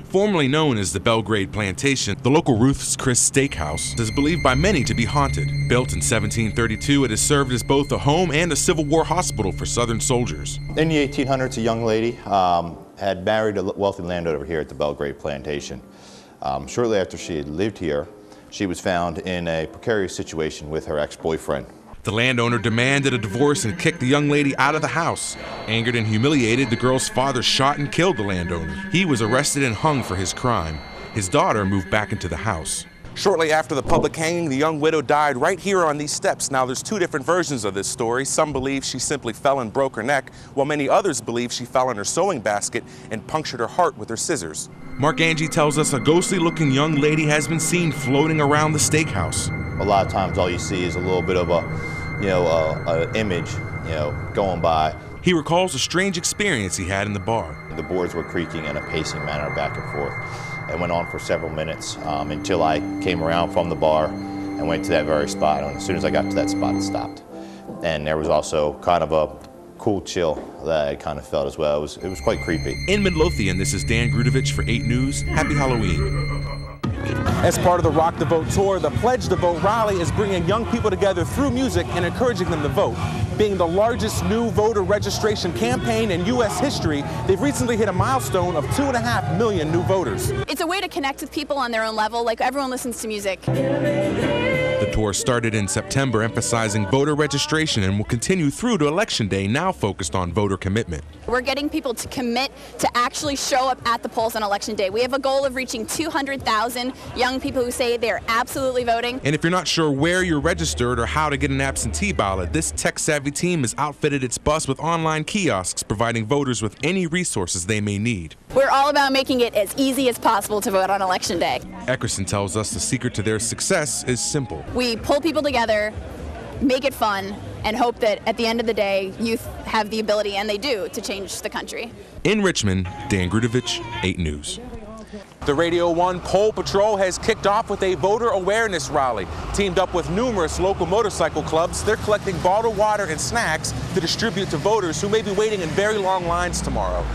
Formerly known as the Belgrade Plantation, the local Ruth's Chris Steakhouse is believed by many to be haunted. Built in 1732, it has served as both a home and a Civil War hospital for Southern soldiers. In the 1800s, a young lady had married a wealthy landowner here at the Belgrade Plantation. Shortly after she had lived here, she was found in a precarious situation with her ex-boyfriend. The landowner demanded a divorce and kicked the young lady out of the house. Angered and humiliated, the girl's father shot and killed the landowner. He was arrested and hung for his crime. His daughter moved back into the house. Shortly after the public hanging, the young widow died right here on these steps. Now, there's two different versions of this story. Some believe she simply fell and broke her neck, while many others believe she fell on her sewing basket and punctured her heart with her scissors. Mark Angie tells us a ghostly-looking young lady has been seen floating around the steakhouse. A lot of times, all you see is a little bit of an image, going by. He recalls a strange experience he had in the bar. The boards were creaking in a pacing manner back and forth. It went on for several minutes until I came around from the bar and went to that very spot. And as soon as I got to that spot, it stopped. And there was also kind of a cool chill that I kind of felt as well. It was quite creepy. In Midlothian, this is Dan Grudovich for 8 News. Happy Halloween. As part of the Rock the Vote tour, the Pledge to Vote rally is bringing young people together through music and encouraging them to vote. Being the largest new voter registration campaign in U.S. history, they've recently hit a milestone of 2.5 million new voters. It's a way to connect with people on their own level, like everyone listens to music. The tour started in September, emphasizing voter registration, and will continue through to Election Day, now focused on voter commitment. We're getting people to commit to actually show up at the polls on Election Day. We have a goal of reaching 200,000 young people who say they're absolutely voting. And if you're not sure where you're registered or how to get an absentee ballot, this tech-savvy team has outfitted its bus with online kiosks, providing voters with any resources they may need. We're all about making it as easy as possible to vote on Election Day. Eckerson tells us the secret to their success is simple. We pull people together, make it fun, and hope that at the end of the day, youth have the ability, and they do, to change the country. In Richmond, Dan Grudovich, 8 News. The Radio 1 Poll Patrol has kicked off with a voter awareness rally. Teamed up with numerous local motorcycle clubs, they're collecting bottled water and snacks to distribute to voters who may be waiting in very long lines tomorrow.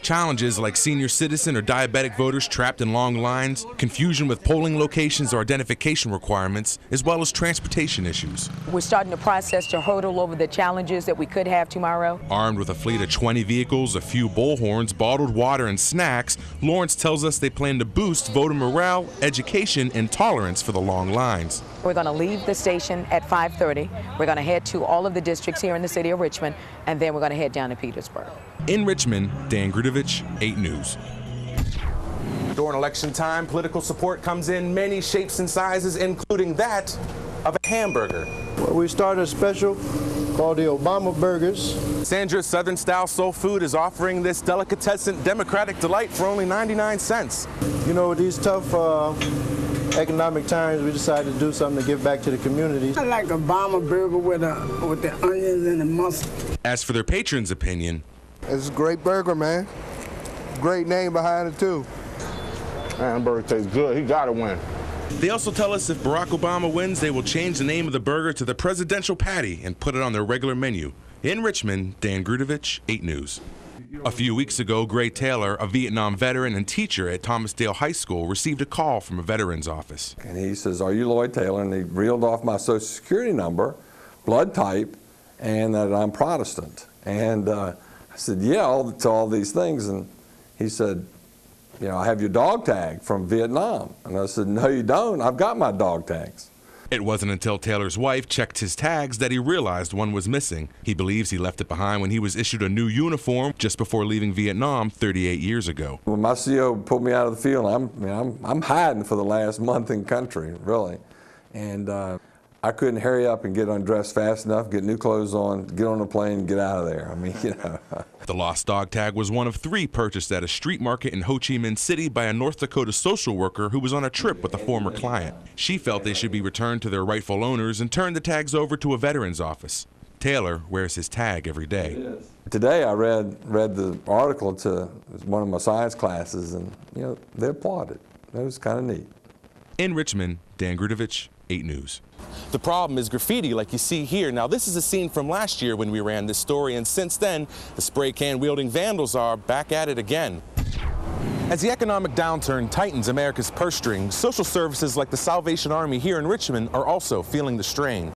Challenges like senior citizen or diabetic voters trapped in long lines, confusion with polling locations or identification requirements, as well as transportation issues. We're starting the process to hurdle over the challenges that we could have tomorrow. Armed with a fleet of 20 vehicles, a few bullhorns, bottled water, and snacks, Lawrence tells us they plan to boost voter morale, education, and tolerance for the long lines. We're going to leave the station at 5:30. We're going to head to all of the districts here in the city of Richmond, and then we're going to head down to Petersburg. In Richmond, Dan Grudovich, 8 News. During election time, political support comes in many shapes and sizes, including that of a hamburger. Well, we started a special called the Obama Burgers. Sandra's Southern Style Soul Food is offering this delicatessen democratic delight for only 99 cents. You know, with these tough economic times, we decided to do something to give back to the community. I like a Obama burger with the onions and the mustard. As for their patrons' opinion, it's a great burger, man. Great name behind it, too. Man, burger tastes good. He got to win. They also tell us if Barack Obama wins, they will change the name of the burger to the Presidential Patty and put it on their regular menu. In Richmond, Dan Grudovich, 8 News. A few weeks ago, Gray Taylor, a Vietnam veteran and teacher at Thomasdale High School, received a call from a veteran's office. And he says, "Are you Lloyd Taylor?" And he reeled off my Social Security number, blood type, and that I'm Protestant. And I said, "Yeah," to all these things. And he said, "You know, I have your dog tag from Vietnam." And I said, "No, you don't. I've got my dog tags." It wasn't until Taylor's wife checked his tags that he realized one was missing. He believes he left it behind when he was issued a new uniform just before leaving Vietnam 38 years ago. When my CO pulled me out of the field, I'm hiding for the last month in country, really. And I couldn't hurry up and get undressed fast enough, get new clothes on, get on a plane, and get out of there. I mean, you know. The lost dog tag was one of 3 purchased at a street market in Ho Chi Minh City by a North Dakota social worker who was on a trip with a former client. She felt they should be returned to their rightful owners and turned the tags over to a veteran's office. Taylor wears his tag every day. Today I read the article to one of my science classes, and you know, they applauded. It was kind of neat. In Richmond, Dan Grudovich, 8 News. The problem is graffiti like you see here. Now, this is a scene from last year when we ran this story, and since then, the spray can wielding vandals are back at it again. As the economic downturn tightens America's purse strings, social services like the Salvation Army here in Richmond are also feeling the strain.